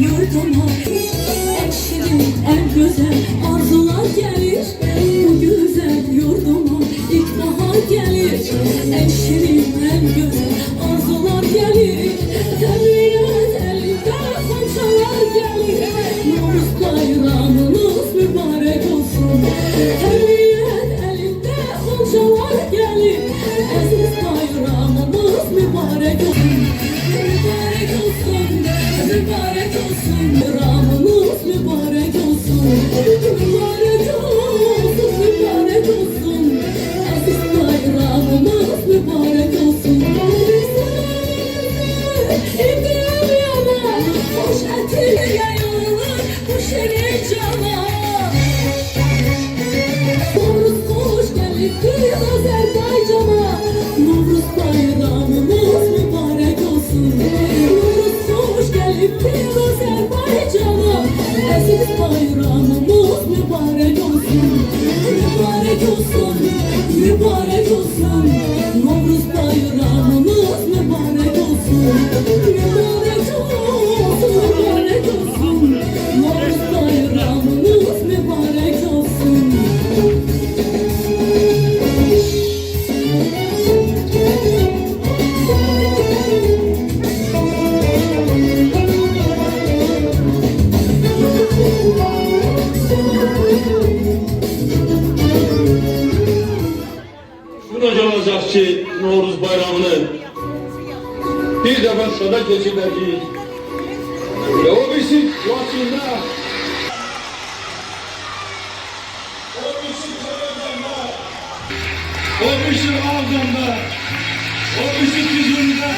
Yurduma en şirin, en güzel arzular gelir. Bu güzel yurduma ilkbahar gelir. En şirin, en güzel arzular gelir. Tabiat elinde konçalar gelir. Novruz bayramınız mübarek olsun. Tabiat elinde konçalar gelir. Aziz bayramımız mübarek olsun. Mübarek olsun, mübarek olsun, bayramımız mübarek olsun. Mübarek olsun, mübarek olsun, aziz bayramımız mübarek olsun. İpim yana, hoş etil yayılır, bu şirin cana. Novruz hoş geldi Azerbaycan'a. Novruz bayramımız mübarek olsun. Hoş geldin Azerbaycan'a. Aziz bayramımız mübarek olsun. Mübarek olsun, mübarek olsun. Novruz bayramımız mübarek olsun. Mübarek olsun, mübarek olsun. Novruz bayramımız mübarek olsun. Şurada olacak ki Novruz bayramını bir defa sada geçirdik. Ve o bizi vaktinde, o bizi Karaden'de, o bizi Ağdam'da, o bizi Kızıl'da,